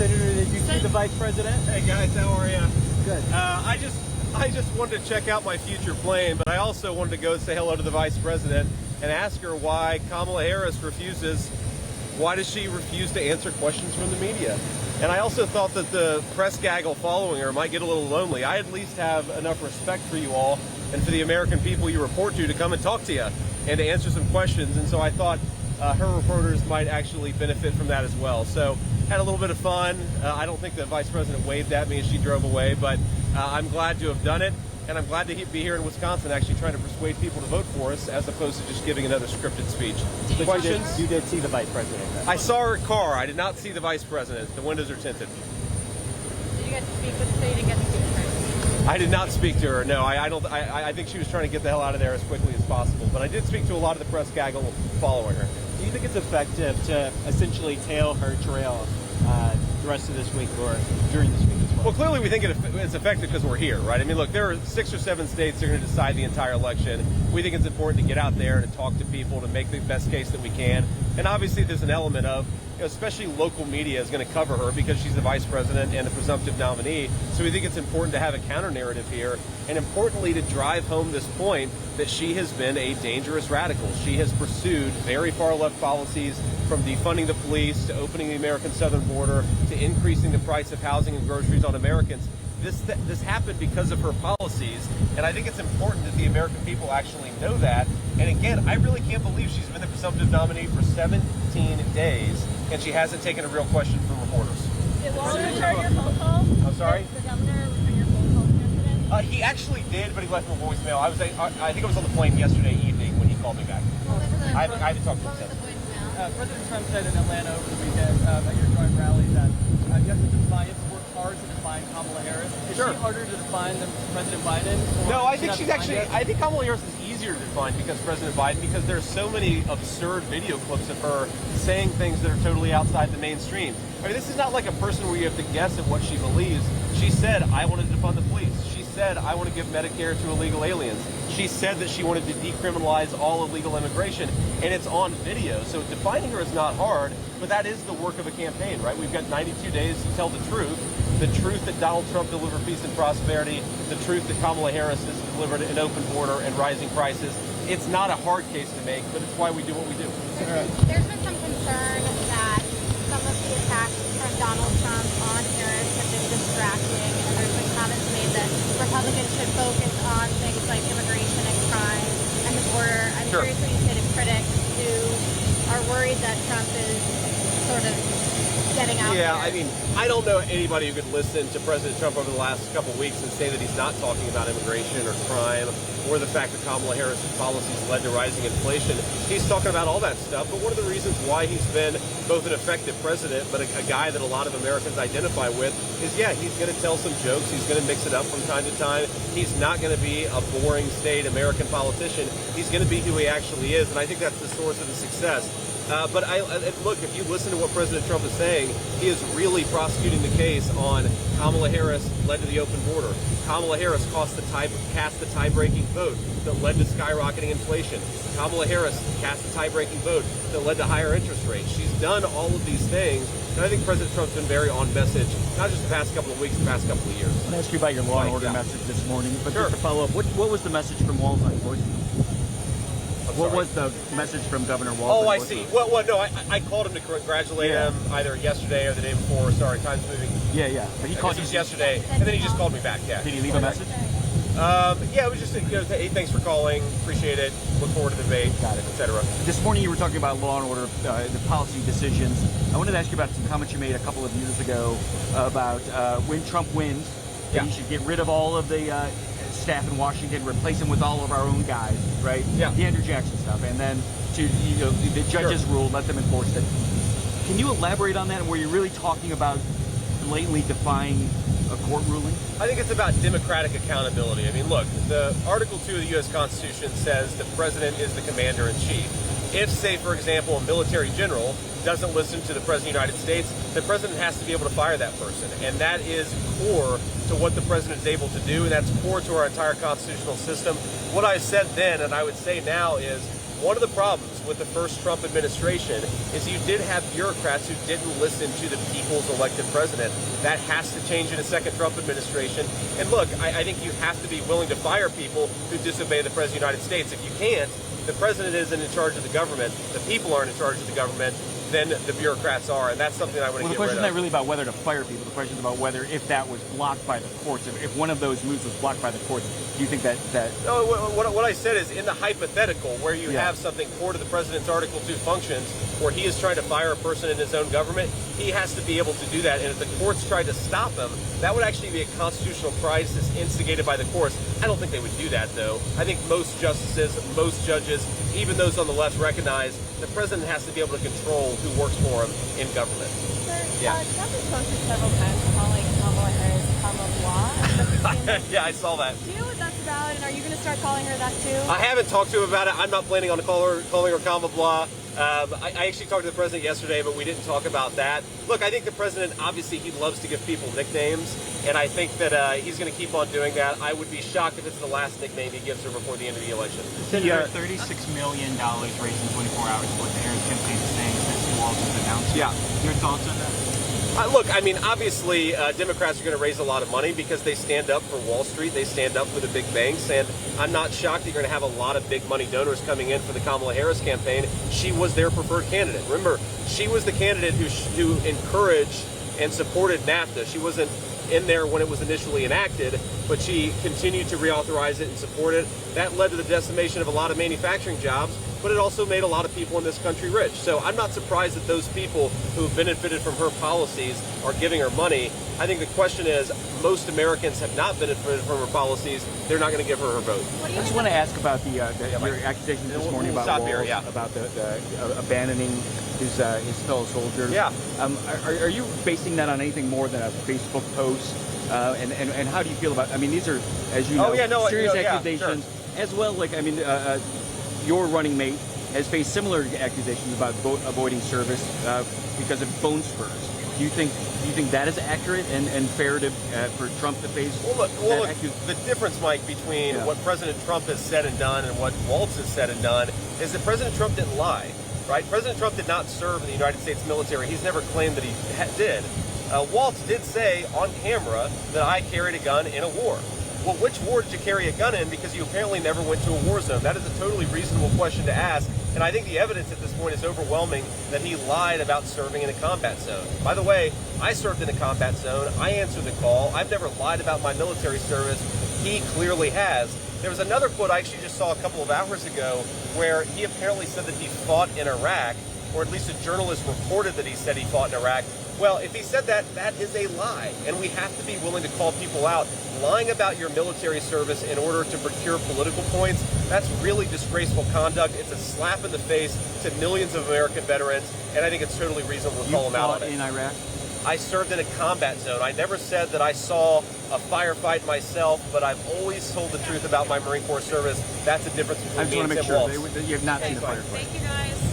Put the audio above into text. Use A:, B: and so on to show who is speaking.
A: Senator, did you see the Vice President?
B: Hey guys, how are you?
A: Good.
B: I just wanted to check out my future plane, but I also wanted to go say hello to the Vice President and ask her why Kamala Harris why does she refuse to answer questions from the media? And I also thought that the press gaggle following her might get a little lonely. I at least have enough respect for you all and for the American people you report to come and talk to you and to answer some questions. And so I thought her reporters might actually benefit from that as well. So had a little bit of fun. I don't think the Vice President waved at me as she drove away, but I'm glad to have done it. And I'm glad to be here in Wisconsin actually trying to persuade people to vote for us as opposed to just giving another scripted speech. Questions?
A: You did see the Vice President.
B: I saw her car. I did not see the Vice President. The windows are tinted.
C: Did you get to speak with her? You didn't get to speak with her?
B: I did not speak to her. No, I think she was trying to get the hell out of there as quickly as possible. But I did speak to a lot of the press gaggle following her.
A: Do you think it's effective to essentially tail her trail the rest of this week or during this week as well?
B: Well, clearly we think it's effective because we're here, right? I mean, look, there are 6 or 7 states that are going to decide the entire election. We think it's important to get out there, to talk to people, to make the best case that we can. And obviously there's an element of, especially local media is going to cover her because she's the Vice President and the presumptive nominee. So we think it's important to have a counter narrative here, and importantly to drive home this point that she has been a dangerous radical. She has pursued very far left policies, from defunding the police to opening the American southern border to increasing the price of housing and groceries on Americans. This happened because of her policies, and I think it's important that the American people actually know that. And again, I really can't believe she's been the presumptive nominee for 17 days, and she hasn't taken a real question from reporters.
C: Did Walter return your phone call?
B: I'm sorry?
C: Did the governor return your phone call yesterday?
B: He actually did, but he left me a voicemail. I think I was on the plane yesterday evening when he called me back. I haven't talked to him since.
A: President Trump said in Atlanta over the weekend at your joint rally that you have to work hard to define Kamala Harris. Is she harder to define than President Biden?
B: No, I think I think Kamala Harris is easier to define because President Biden, because there's so many absurd video clips of her saying things that are totally outside the mainstream. I mean, this is not like a person where you have to guess at what she believes. She said, I wanted to defund the police. She said, I want to give Medicare to illegal aliens. She said that she wanted to decriminalize all illegal immigration, and it's on video. So defining her is not hard, but that is the work of a campaign, right? We've got 92 days to tell the truth that Donald Trump delivered peace and prosperity, the truth that Kamala Harris has delivered an open border and rising prices. It's not a hard case to make, but it's why we do what we do.
C: There's been some concern that some of the attacks from Donald Trump on Harris have been distracting, and there's been comments made that Republicans should focus on things like immigration and crime and the border. I'm curious what you say to critics who are worried that Trump is sort of getting out there.
B: Yeah, I mean, I don't know anybody who could listen to President Trump over the last couple of weeks and say that he's not talking about immigration or crime or the fact that Kamala Harris's policies led to rising inflation. He's talking about all that stuff, but one of the reasons why he's been both an effective president but a guy that a lot of Americans identify with is, yeah, he's going to tell some jokes, he's going to mix it up from time to time. He's not going to be a boring staid American politician. He's going to be who he actually is, and I think that's the source of the success. But look, if you listen to what President Trump is saying, he is really prosecuting the case on Kamala Harris led to the open border. Kamala Harris cast the tie-breaking vote that led to skyrocketing inflation. Kamala Harris cast the tie-breaking vote that led to higher interest rates. She's done all of these things, and I think President Trump's been very on message, not just the past couple of weeks, the past couple of years.
A: I want to ask you about your law and order message this morning, but just to follow up, what was the message from Walls on voicemail? What was the message from Governor Walz?
B: Oh, I see. Well, no, I called him to congratulate him either yesterday or the day before. Sorry, time's moving.
A: Yeah. But he called you
B: yesterday, and then he just called me back. Yeah.
A: Did he leave a message?
B: Yeah, it was just, hey, thanks for calling. Appreciate it. Look forward to the debate, etc.
A: This morning you were talking about law and order, the policy decisions. I wanted to ask you about some comments you made a couple of years ago about when Trump wins, that he should get rid of all of the staff in Washington, replace them with all of our own guys, right?
B: Yeah.
A: The Andrew Jackson stuff, and then to the judges' rule, let them enforce it. Can you elaborate on that? And were you really talking about blatantly defying a court ruling?
B: I think it's about democratic accountability. I mean, look, the Article 2 of the U.S. Constitution says the president is the commander-in-chief. If, say, for example, a military general doesn't listen to the President of the United States, the President has to be able to fire that person. And that is core to what the President is able to do, and that's core to our entire constitutional system. What I said then, and I would say now, is one of the problems with the first Trump administration is you did have bureaucrats who didn't listen to the people's elected president. That has to change in a second Trump administration. And look, I think you have to be willing to fire people who disobey the President of the United States. If you can't, the president isn't in charge of the government, the people aren't in charge of the government, then the bureaucrats are, and that's something I want to get rid of.
A: Well, the question is not really about whether to fire people. The question is about whether, if that was blocked by the courts, if one of those moves was blocked by the courts, do you think that...
B: No, what I said is in the hypothetical where you have something core to the president's Article 2 functions, where he is trying to fire a person in his own government, he has to be able to do that. And if the courts tried to stop him, that would actually be a constitutional crisis instigated by the courts. I don't think they would do that, though. I think most justices, most judges, even those on the left recognize the president has to be able to control who works for him in government.
D: Sir, Trump has posted several times calling Kamala Harris Kamala.
B: Yeah, I saw that.
D: Do you know what that's about, and are you going to start calling her that too?
B: I haven't talked to him about it. I'm not planning on calling her Kamala. I actually talked to the president yesterday, but we didn't talk about that. Look, I think the president, obviously, he loves to give people nicknames, and I think that he's going to keep on doing that. I would be shocked if it's the last nickname he gives her before the end of the election.
E: Senator, $36 million raised in 24 hours for what the Harris campaign is saying since Walt has announced.
B: Yeah.
E: Your thoughts on that?
B: Look, I mean, obviously, Democrats are going to raise a lot of money because they stand up for Wall Street, they stand up for the big banks, and I'm not shocked that you're going to have a lot of big money donors coming in for the Kamala Harris campaign. She was their preferred candidate. Remember, she was the candidate who encouraged and supported NAFTA. She wasn't in there when it was initially enacted, but she continued to reauthorize it and support it. That led to the decimation of a lot of manufacturing jobs, but it also made a lot of people in this country rich. So I'm not surprised that those people who have benefited from her policies are giving her money. I think the question is, most Americans have not benefited from her policies. They're not going to give her her vote.
A: I just want to ask about your accusations this morning about Walls, about the abandoning his fellow soldiers.
B: Yeah.
A: Are you basing that on anything more than a Facebook post? And how do you feel about? I mean, these are, as you know, serious accusations, as well. Like, I mean, your running mate has faced similar accusations about avoiding service because of bone spurs. Do you think that is accurate and fair to for Trump to face?
B: Well, look, the difference, Mike, between what President Trump has said and done and what Waltz has said and done is that President Trump didn't lie, right? President Trump did not serve in the United States military. He's never claimed that he did. Waltz did say on camera that I carried a gun in a war. Well, which war did you carry a gun in? Because you apparently never went to a war zone. That is a totally reasonable question to ask, and I think the evidence at this point is overwhelming that he lied about serving in a combat zone. By the way, I served in a combat zone. I answered the call. I've never lied about my military service. He clearly has. There was another quote I actually just saw a couple of hours ago where he apparently said that he fought in Iraq, or at least a journalist reported that he said he fought in Iraq. Well, if he said that, that is a lie, and we have to be willing to call people out. Lying about your military service in order to procure political points, that's really disgraceful conduct. It's a slap in the face to millions of American veterans, and I think it's totally reasonable to call them out on it.
A: You fought in Iraq?
B: I served in a combat zone. I never said that I saw a firefight myself, but I've always told the truth about my Marine Corps service. That's the difference between me and Tim Waltz.
A: I just want to make sure you have not seen a firefight.
D: Thank you, guys.